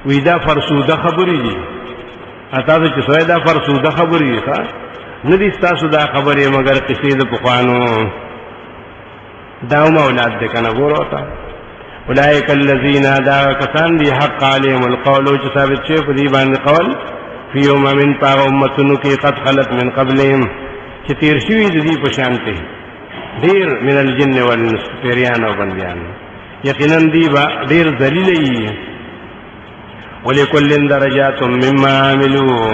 وی دا فرسوده خبرې دي. تاسو چې سوی دا فرسوده خبرې دي، ندی ستاسو دا خبرې مگر قصې د پخوانو دا هم اولاد دی کنه ګورو ته اولئک الذین دا کسان دی حق علیهم القول چې ثابت شي په دې باندې قول فی امم پاغ امتونو کې قد خلت من قبلهم چې تیر شوي د دې په شان ته ډیر من الجن والانس پیریان او بندیان یقینا دی با ډیر ذلیل ولکل درجات مما عملوا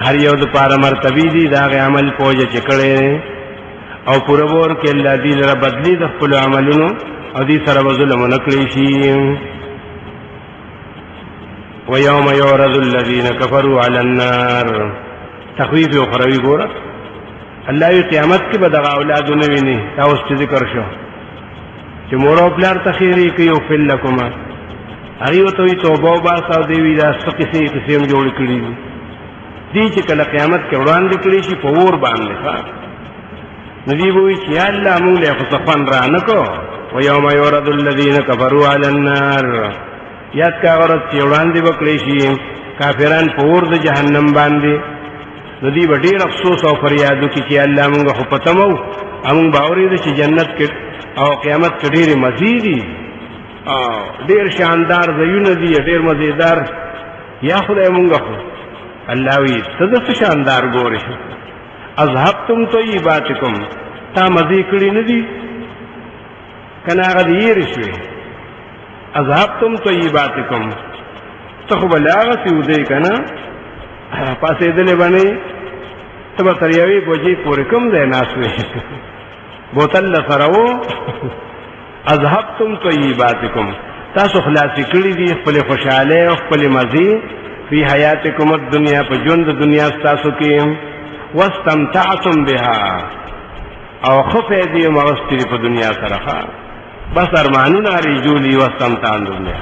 هر یو د پاره مرتبه دي دا عمل پوجا چکړي او پرور کې الله دې لره بدلی د خپل عملونو او دې سره ظلم نکړي شي ويوم يعرض الذين كفروا على النار تخويف اخروی ګوره الله قیامت کې به دغه اولاد نه ویني دا اوس ذکر شو چې مور او پلار تخیری کوي او فل لكما هغه ته توبه او باسه دی وی دا سقسي قسم جوړ کړی دي چې کله قیامت کې وړاندې کړی شي په ور باندې ښا ندی وی چې الله موږ له خصفان را نکو و یوم یورد الذین کفروا علی النار یاد کا ورځ چې وړاندې وکړي شي کافران په ور د جهنم باندې ندی ډېر افسوس او فریاد وکړي چې الله موږ خو پتمو موږ باورې دي چې جنت کې او قیامت کې ډېر مزيدي ډېر شاندار ځایونه دي ډېر مزیدار یا خدای موږ خو الله وی څه شاندار ګورې اذهبتم طیباتکم تا مزي کړی نه دي کنه هغه دې رشوي اذهبتم طیباتکم ته خو بلاغه سی ودی کنه پاسې دلې باندې تبه تریاوی بوجي پورې کوم ځای ناسوي بوتل سره اذهبتم طیباتکم تاسو خلاص کړی دي خپل خوشاله او خپل مزي فی حیاتکم الدنیا په ژوند د دنیا تاسو کې واستمتعتم بها او خفه دې مغستری په دنیا سره بس ارمانونه رجولی واستمتعن دنیا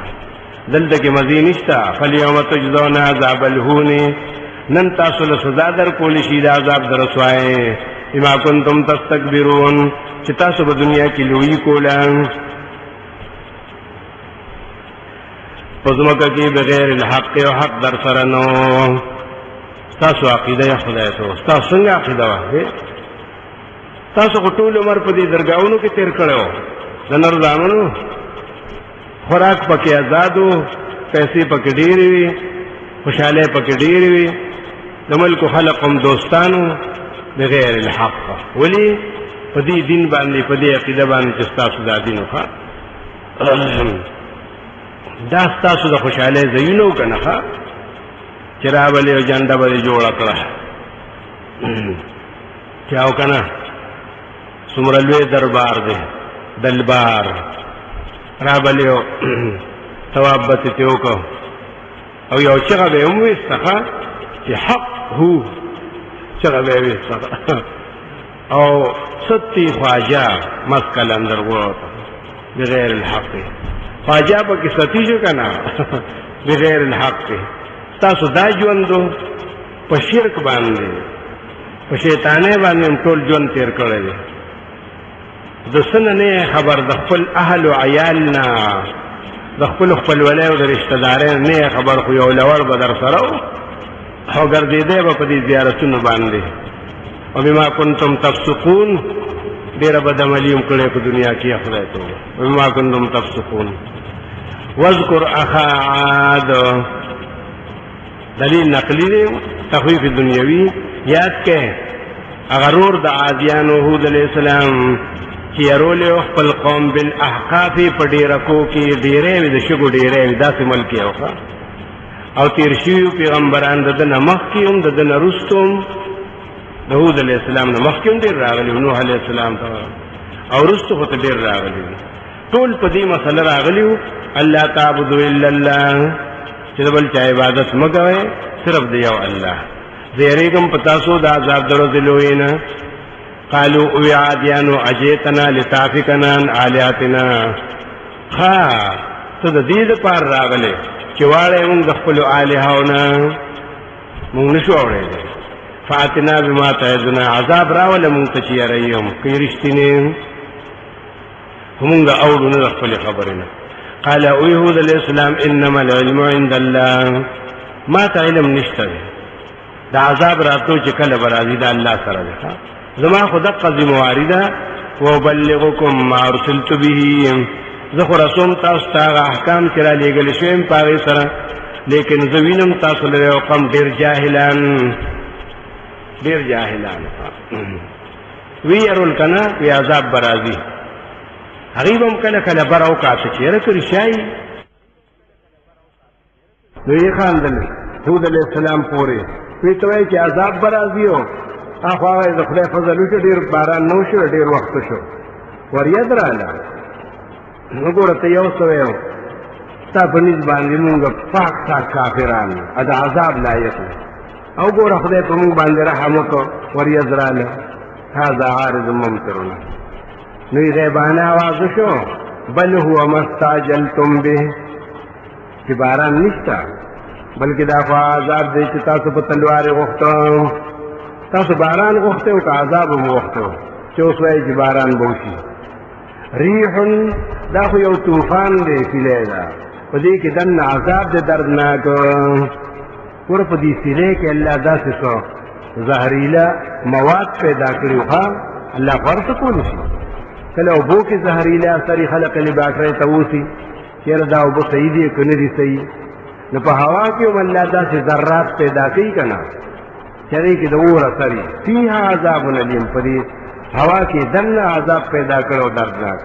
دلته کې مزي نشتا فلیوم تجزون عذاب الهون نن تاسو له سزا در کول شي د عذاب در رسوای بما کنتم تستكبرون چې تاسو په دنیا کې لوی کولان پزماکه کې بغیر الحق او حق در سره نو تاسو عقیده خدای ته تاسو څنګه عقیده وایي تاسو ټول عمر په دې درگاہونو کې تیر کړو د نور ځانونو خوراک پکې آزادو پیسې پکې ډېرې وي خوشاله پکې ډېرې وي د ملک خلقم دوستانو بغیر الحق ولی په دې دین باندې په دې عقیده باندې چې تاسو د دین خو دا تاسو د خوشاله زینو کنه ښا چرابلې او جنډه به جوړ کړه چاو کنه سمرلوی دربار دی دلبار رابلیو ثوابت تیوکو او یو چغه به هم وستخه چې حق هو چغه به وستخه او ستی خواجه مسکل اندر وته بغیر الحق خواجه په کې ستی شو کنه بغیر الحق تاسو دا ژوندو په شرک باندې په شیطانه باندې ټول ژوند تیر کړی د سن نه خبر د خپل اهل او عیالنا د خپل ولای او د رشتہ دارانو نه خبر خو یو لور بدر سره او ګرځیدې په دې زیارتونو باندې او بما کنتم تفسقون ډیر بدعملیوم کړي په دنیا کې خدای ته بما کنتم تفسقون واذكر اخا عاد دلیل نقلی دی تخویف دنیوی یاد کې اغرور د عادیانو هود علیہ السلام چې يرول خپل قوم بالاحقاف په ډیرکو کې ډیرې د شګو ډیرې داسې ملک یو او تیر شیو پیغمبران د نمخ کې هم د نرستم داود علیہ السلام نمخ کې هم ډیر راغلي نوح علیہ السلام ته او رستو خو ته ډیر راغلي ټول په دې مسله راغلي الله تعبدوا الا الله چې بل چا عبادت مګوي صرف دی یو الله زیریګم پتا سو دا عذاب درو دلوینا قالوا او عادیانو اجیتنا لتافکنا عن آلیاتنا خا ته د دې لپاره راغله چې واړې موږ د خپل الہاونه موږ نشو اورېدل فاتنا بما تعدنا عذاب راول موږ ته چې رايوم کې رښتینه موږ اورو نه خپل خبرونه قال او يهود الاسلام انما العلم عند الله ما تعلم نشته دا عذاب راتلو چې کله برازي دا الله سره ده. زما خود قضې مواری ده وبلغکم ما ارسلت به، زه خو رسوم تاسو ته احکام چې را لېږل شوي یم په هغې سره، لیکن زه وینم تاسو له یو قوم ډېر جاهلان ویرول که نه وی عذاب به راځي. هغوی به هم کله کله بره وکاته چې یاره که رښتیا نو یې خاندل هود علیه السلام پورې وی ته وایي چې عذاب به راځي او خو هغه د خدای فضل وشو ډېر باران نه وشو ډېر وخت شو ورید راله نو ګوره ته یو څه ویو ستا په نیز باندې مونږ پاک کافران د عذاب لایق او ګوره خدای په مونږ باندې رحم وکړو ورید راله هذا عارض ممطرنا نو یې غیبانه آواز وشو بل هو ما استعجلتم به چې باران نشته بلکې دا خو عذاب دی چې تاسو په تلوارې غوښته، تاسو باران غوښته او که عذاب هم غوښته چې اوس وایي چې باران به وشي. ریح دا خو یو طوفان دی سیلی ده په دې کې دننه عذاب دی دردناک. ګوره په دې سیلی کې الله داسې څه زهریله مواد پیدا کړي ښه الله خو هر څه کولی شي. کله اوبو کې زهریله اثرې خلق لیبارټرۍ ته ووسي چېرې دا اوبه صحیح دي که نه دي صحیح، نو په هوا کې هم الله داسې ذرات پیدا کوي که نه چې هغې کې د اور اثر وي. فیها عذاب علیم، په دې هوا کې دننه عذاب پیدا کړی او دردناک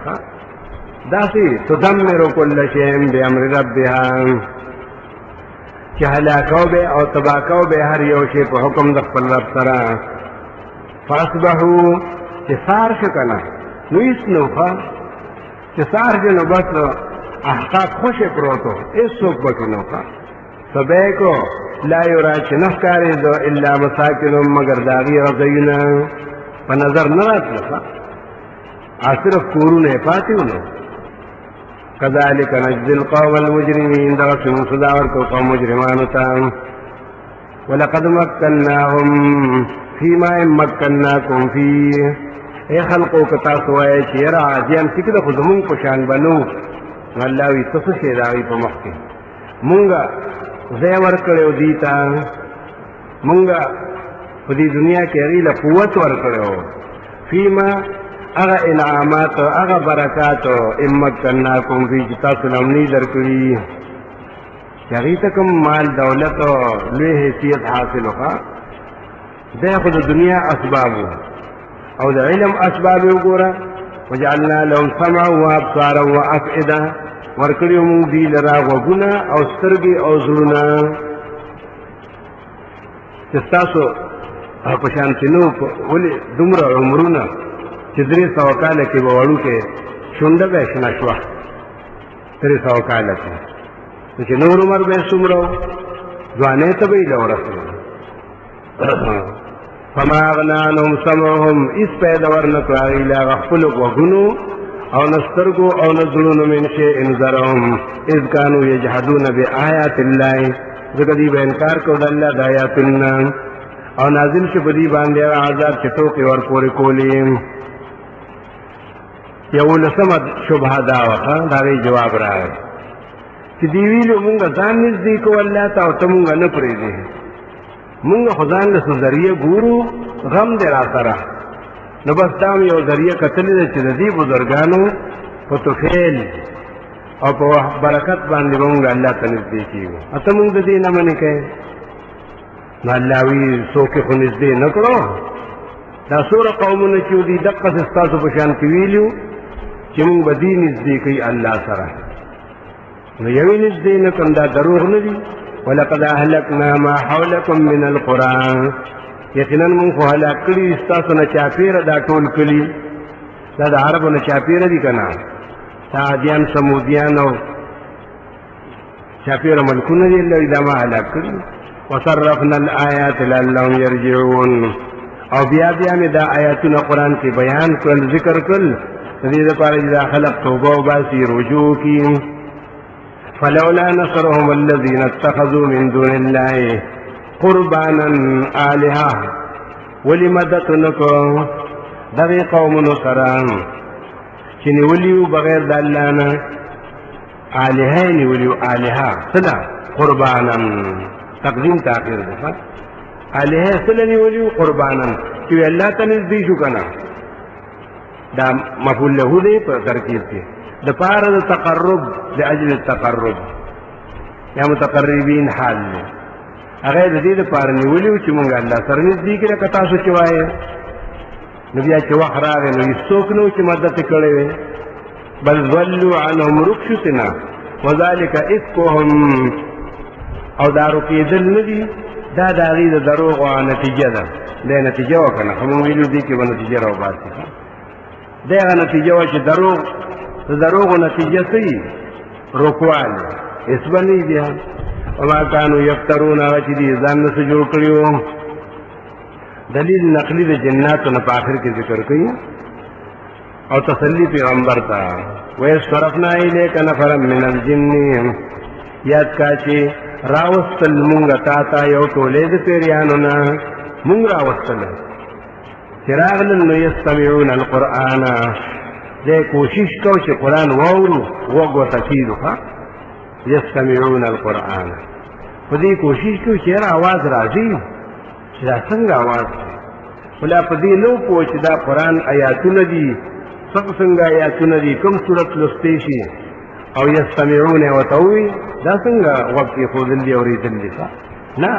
داسې تدمر کل شیء بامر ربها چې هلاکو به او تباکو به هر یو شی په حکم د خپل رب سره. فاصبحوا چې سار شو که نه نو هېڅ نه وخه چې سار شو نو بس احقاق خوشې پروت و هېڅوک پکې نه وخه سبی کو لا یرا چې نه ښکارېدو الا مساکنهم مګر د هغې غځیونه په نظر نه راتله صرف کورونه یې پاتې و نو. کذلک نجزي القوم المجرمین دغسې موږ سزا ورکوو قوم مجرمانو ته. ولقد مکناهم فیما ان مکناکم فیه، ای خلقو که تاسو وایئ چې یاره عادیان چې کله خو زمونږ په شان به نه وو نو الله وایي ته څه شی د هغوی په مخ کې مونږ ځای ورکړی و دوی ته، مونږ په دې دنیا کې هغوی له قوت ورکړی و فیما هغه انعامات هغه برکات ان مکناکم فی چې تاسو له امني درکړي چې هغوی ته کوم مال دولت او لوی حیثیت حاصل وکړه دی خو د دنیا اسباب او د علم اسباب یې وګوره. وجعلنا لهم سمعا وابصارا وافئده، ورکړي مونږ دوی لره غوږونه او سترګې او زړونه چې ستاسو په شانتې نه ولې دومره عمرونه چې 300 کاله کې به وړوکې شونډه به یې شنه شوه 300 کاله کې نو چې نور عمر به یې څومره و ځوانۍ ته به یې له ورسېده. فما اغنا عنهم سمعهم اس پیدا ورنکو هغوی له هغه خپلو غوږونو او نه سترګو او نه زړونو من شیء ذرهم اذ کانوا یجحدون بآیات الله، ځکه دوی به انکار کوو د الله د آیاتونه او نازل شو په دوی باندې هغه عذاب چې ټوکې ورپورې کولې. 11مه شبهه دا وه د هغې جواب راغی چې دوی ویلو مونږ ځان نږدې کوو الله ته او ته مونږ نه پرېږدې، مونږ خو ځان له څه ذریعه ګورو غم دی را سره. نو بس دا هم یو ذریعه کتلې ده چې د دې بزرګانو په توفیل او په برکت باندې به مونږ الله ته نږدې کېږو. ته مونږ د دې نه منې کوې نو الله وایي څوک یې خو نږدې نه کړو. دا څومره قومونه چې دي دقسې ستاسو په شان کې ویلي چې مونږ به دې نږدې کوي الله سره، نو یوې نږدې نه کړم دا دروغ نه دي. ولقد اهلكنا ما حولكم من القرآن، یقینا مونږ خو هلاک کړي ستاسو نه چاپېره دا ټول کلي، دا د عربو نه چاپېره دي که نه، دا عادیان سمودیان او چاپېره ملکونه دي الله دا ما هلاک کړي. وصرفنا الآیات لعلهم یرجعون، او بیا مې دا آیاتونه قرآن کې بیان کړل ذکر کړل د دې لپاره چې دا خلق توبه وباسي رجوع کړي. فلولا نصرهم الذين اتخذوا من دون الله قربانا آلهة، ولمدد نکو دغه قومونو سره چې نیولیو بغیر د الله نه آلهه نیولیو آلهه څه ده قربانا تقدیم تاخیر ده الہ سلنی ولی قربانا چې الله ته نږدې شو کنه دا مفعول له دی په ترکیب کې د پاره د تقرب لاجل التقرب یا متقربین حال دی هغه د دې لپاره نیولیو چې مونږ الله سره نږدې کړه کتا سو چوایې نو بیا چې وخت راغی نو هیڅوک نو چې مدد کړی وي بل ضلوا عنهم رکشتنا وذلك افکهم او دارو کېدل نه دي دا د هغې د دروغو نتیجه ده دا نتیجه وکنه خو مونږ ویلو دې کې به نتیجه راوباسي دا هغه نتیجه وه چې د دروغو نتیجه څه وي روکوال اسبه نه بیا وما كانوا يفترون هغه چې دي ځان نه څه جوړ کړي وو دلیل نقلی د جناتو نه په آخر کې ذکر کوي او تسلی پیغمبر ته ویس صرفنا الیک نفرا من الجن یاد کا چې راوستل مونږ تا ته یو ټولې د پیریانو نه مونږ راوستل چې راغلل نو یستمعون القرآن دې کوشش کو چې قرآن واورو وګ ورته کېږدو ښه یستمعون القرآن په دې کوشش کو چې یاره اواز راځي چې دا څنګه اواز دی ولا په دې نو پوه چې دا قرآن آیاتونه دي څنګه آیاتونه دي کوم صورت لوستی شي او یستمعون ورته ووي دا څنګه غوږ کېښودل دي اورېدل دي نه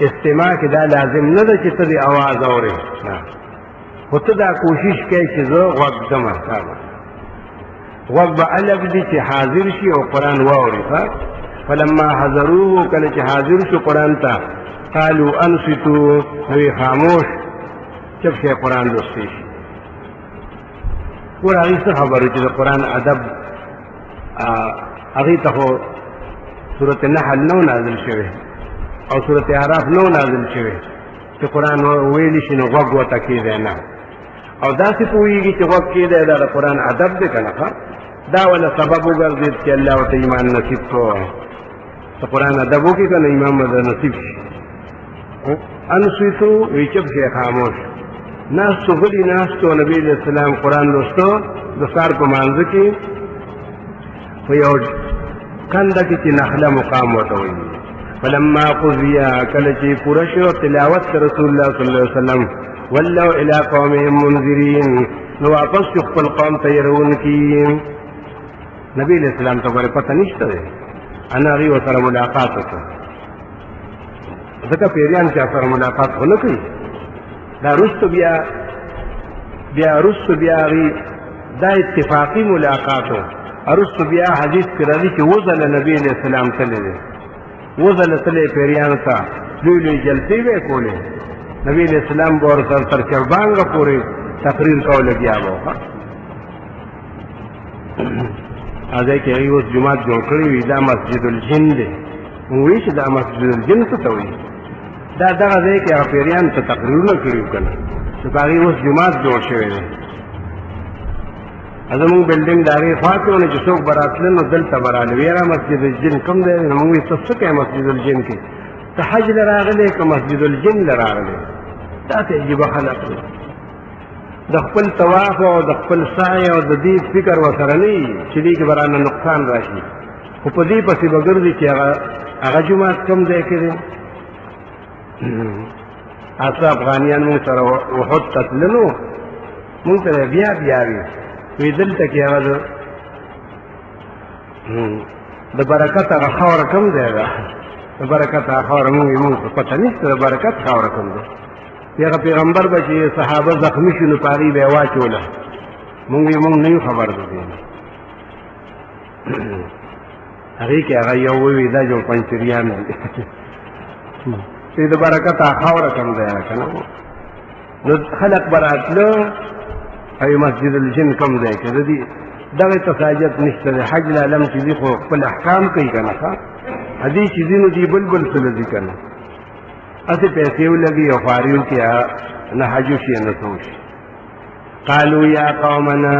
استماع کې دا لازم نه ده چې ته دې اواز اورې نه خو ته دا کوشش کوې چې زه غوږ ږدمه غوږ به الګ دي چې حاضر شي او قرآن واوري فلما حضروه کله چې حاضر شو قرآن ته قالوا انصتوا نوی خاموش چپ شي قرآن لوستی شي ګوره هغې څه خبرو چې د قرآن ادب هغې ته خو صورت نحل نو نازل شوی او صورت اعراف نو نازل شوی چې قرآن ویلی شي نو غوږ ورته کېدی نه او داسې پوهېږي چې غوږ کېدی دا د قرآن ادب دی که نه دا ولا سبب وګرځېد چې الله ورته ایمان نصیب کړو ته قرآن ادب وکړي که نه ایمان به نصیب شي انصتو وی چپ شي خاموش ناستو غلي ناستو نبی علیہ السلام قرآن لوستو د سار په مانځه کې په یو کنده کې چې نخله مقام ورته وایي فلما قضي کله چې پوره شو تلاوت رسول الله صلی الله علیه وسلم ولوا الى قومهم منذرین نو واپس خپل قوم ته يرونکي نبی علیہ السلام ته ګوره پته نشته دی انا هغې ورسره ملاقات وکړه ځکه پیریان چې سره ملاقات خو نه کوي دا رستو بیا هغې دا اتفاقي ملاقات و رستو بیا حدیث کې راځي چې وځله نبی علیہ السلام تللی دی وځله تللی پیریانو ته لوی لوی جلسې به یې کولې نبی علیہ السلام به ورسره تر چربانګه پورې تقریر کوله بیا به هغې کې هغې اوس جومات جوړ کړی وي دا مسجد الجن دی موږ وایي چې دا مسجد الجن څه ته وایي دا دغه ځای کې هغه پیریانو ته تقریرونه کړي وو که نه نو په هغې اوس جومات جوړ شوی دی زمونږ بلډینګ د هغې خوا کې و نو چې څوک به راتله نو دلته به راغلی ویره مسجد الجن کوم دی نو موږ وایي ته څه کوې مسجد الجن کې ته حج له راغلی که مسجد الجن له راغلی داسې عجیبه خلق دی د خپل طواف او د خپل سعی او د دې فکر ورسره نه وي چې دې کې به رانه نقصان راشي خو په دې پسې به ګرځي چې هغه جومات کوم ځای کې دی اصل افغانیان مونږ سره وحد ته تللو مونږ ته بیا وي وی دلته کې هغه د برکت هغه خاوره کوم ځای ده د برکت هغه خاوره مونږ پته نشته د برکت خاوره کوم ده هغه پیغمبر به چې صحابه زخمي شو نو په هغې به یې واچوله مونږ نه یو خبر د دې هغې کې هغه یو ووي دا جو پنچریان چې د برکت خاوره کوم دی که نه نو خلق به راتله او مسجد الجن کوم ځای کې د دې دغې تساجت نشته دی حج العالم چې دي خو خپل احکام کوي که نه دې چیزونو دي بل څه لدي که نه هسې پیسې ولګي او خواري وکړي نه حج وشي نه څه وشي قالوا یا قومنا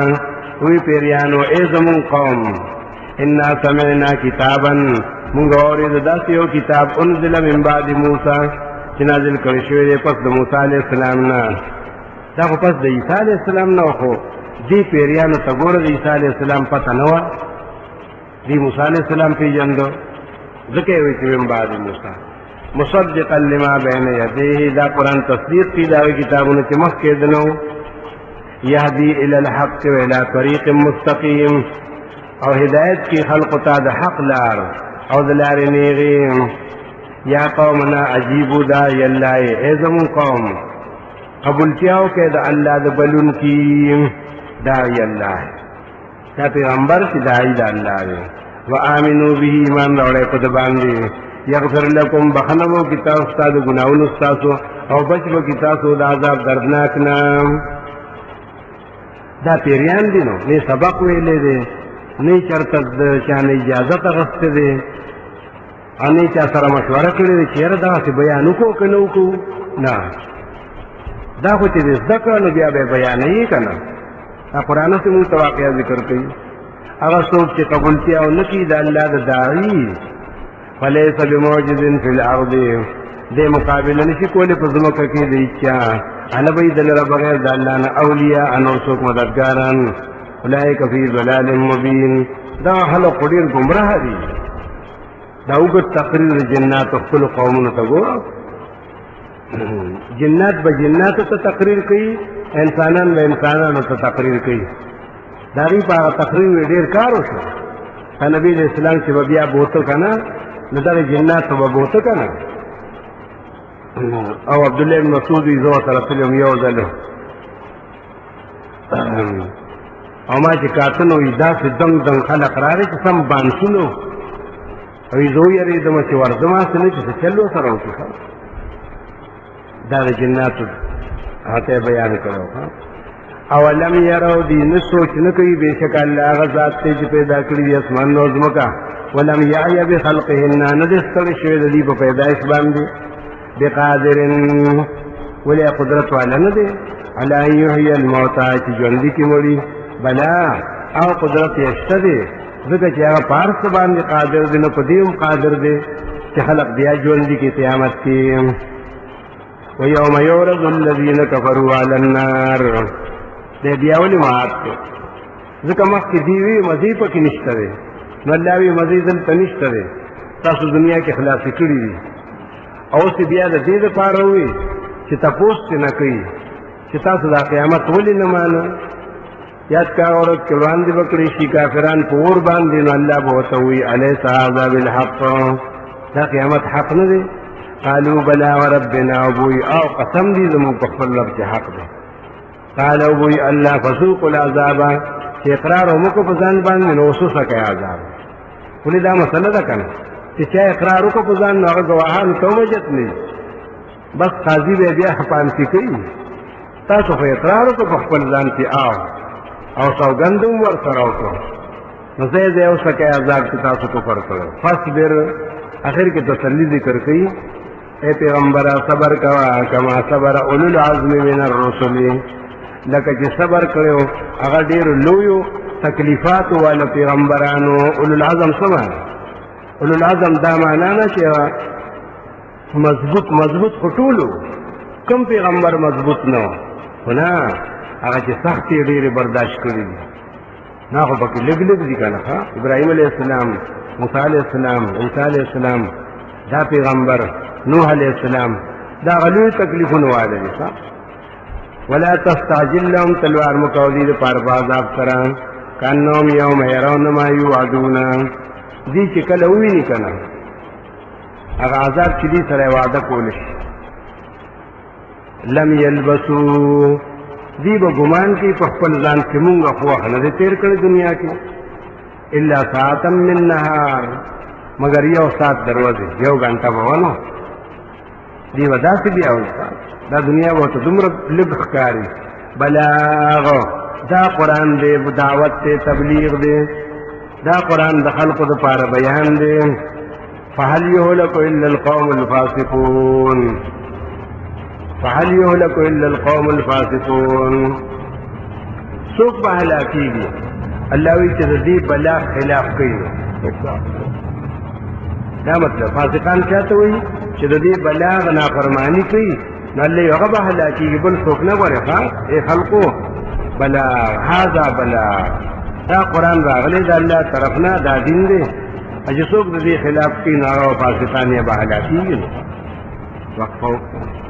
وی پیریانو ای زمون قوم انا سمعنا کتابا مونږ اورېدو داسې یو کتاب انزل من بعد موسی چې نازل کړی شوی دی پس د موسی علیه السلام نه دا خو پس د عیسی علیه السلام نه خو دې پیریانو ته ګوره د عیسی علیه السلام پته نه وه دې موسی علیه السلام پېژندو ځکه یې وایي چې من بعد موسی مصدقا لما بين يديه دا قرآن تصدیق کی دا کتابوں کے مخ کے دنو یهدی الى الحق و الى طریق مستقیم او ہدایت کی خلق تا دا حق لار او دلار نیغیم یا قومنا عجیبو داعی اللہ اے زمون قوم قبولتیاو کہ دا اللہ دا بلون کی داعی اللہ دا پیغمبر کی داعی دا اللہ دے وآمنوا به ایمان روڑے قد باندے یغفر لکم بخنمو کتاب استاد گناون استاسو او بچبو کتاسو دا عذاب دردناک نام دا پیریان دینو نی سبق ویلے دے نی چرتد چانے اجازت غستے دے انی چا سره مشوره کړې ده چې یاره دغسې بیان وکړو که نه وکړو نه دا خو چې دې زده کړه نو بیا به یې بیانوي که نه دا قرآن هسې مونږ ته واقعه ذکر کوي هغه څوک چې قبولتیا ونه کړي د الله د داعي فلیس بمعجز فی الارض دې مقابله نشي کولی په ځمکه کې د هېچا هله به یې د لره بغیر د الله نه اولیاء نور څوک مددګاران اولئک فی ضلال مبین دغه خلق خو ډېر ګمراه دي دا اوږد تقریر جنات خپل قومونو ته ګوره جنات به جناتو ته تقریر کوي انسانان به انسانانو ته تقریر کوي د هغوی په هغه تقریر یې ډېر کار وشو نبي علیه السلام چې به بیا بوته که نه نو دغه جناتو به بوته که نه او عبدالله بن مسعود وي زه ورسره تللی وم یو ځل او ما چې کاته نو وي داسې دنګ دنګ خلق راغی چې سم بانسونو او زه ویرېدم چې ورځم هسې نه چې څه چل ورسره وکړو دا د جناتو هغه یې بیان کړی اولم یرو دی نه سوچ نه کوي بېشک الله هغه ذات دی چې پیدا کړي دي اسمانونه او ځمکه ولم یعی بخلقهن نه دی ستړی شوی د دوی په پیدایش باندې بقادر ولې قدرت والا نه دی علی ان یحیی الموتى چې ژوندي کې مړي بلا او قدرت یې شته دی ځکه چې هغه پارس باندې قادر دی نو په دې هم قادر دی چې خلق بیا ژوندي کې قیامت کې ویوم یعرض الذین کفروا علی النار دی بیا ولې معاد دی ځکه مخکې دې وي مزې پکې نشته دی نو الله وي مزې دلته نشته دی تاسو دنیا کې خلاصې کړي دي او اوس بیا د دې دپاره وي چې تپوس ترې نه کوي چې تاسو دا قیامت ولې نه مانو یاد کا عورت کې وړاندې به کړی شي کافران په اور باندې نو الله به ورته وایي الیس هذا بالحق دا قیامت حق نه دی قالوا بلا وربنا ابوی او قسم دي زموږ په خپل رب چې حق دی قال ابوی الله فسوقوا العذاب چې اقرار ومکو په ځان باندې نو وسوسه کوي عذاب ولې دا مسله ده که نه چې چا اقرار وکړو په ځان نو هغه ګواهان ته وجت نه بس قاضي به بیا پانسي کوي تاسو خو اقرار وکړو په خپل ځان کې او سوګند هم ورسره وکړو نو ځای ځای اوسه کوي عذاب چې تاسو کفر کړو فاصبر اخر کې تسلی ذکر کوي اے پیغمبره صبر کوا کما صبر اولو العزم من الرسل لکه چې صبر کړو هغه ډېر لویو تکلیفاتو والا پیغمبرانو اولو العزم څه معنی اولو العزم دا معنا نه چې مضبوط خو ټولو کوم پیغمبر مضبوط نه خو نه هغه چې سختې ډېرې برداشت کړي دي نه خو پکې لږ دي که نه ابراهیم علیه السلام موسی علیه السلام عیسی علیه السلام دا پیغمبر نوح علیه السلام دا غلوی تکلیفونه واله دي ولا تستعجل لهم تلوار مکو دي دپاره په عذاب سره کانهم یوم یرون ما یوعدون دي چې کله وویني که نه هغه عذاب چې دي سره وعده کولی شي لم یلبسو دی به ګمان کوي په خپل ځان کې مونږ خو وخت نه دی تېر کړی دنیا کې الا ساعتا من نهار مگر یو ساعت دروازې یو غنټه به ونه دی به داسې بیا دا دنیا به ورته دومره لږ ښکاري بلاغ دا قرآن دی دعوت دی تبلیغ دی دا قرآن د خلقو دپاره بیان دی فهل یهلک الا القوم الفاسقون فهل یهلک الا القوم الفاسقون څوک به هلاکېږي الله وی چې د دې بلاغ خلاف کوي دا مطلب فاسقان چاته وایي چې د دې بلاغ نافرمانی کوي نو الله یې هغه به هلاکېږي بل څوک نه غواړي ای خلقو بلاغ هذا بلاغ دا قرآن راغلی د الله طرف نه دا دین دی چې څوک د دې خلاف کوي نو هغه فاسقان یې به هلاکېږي وقفه وکړو.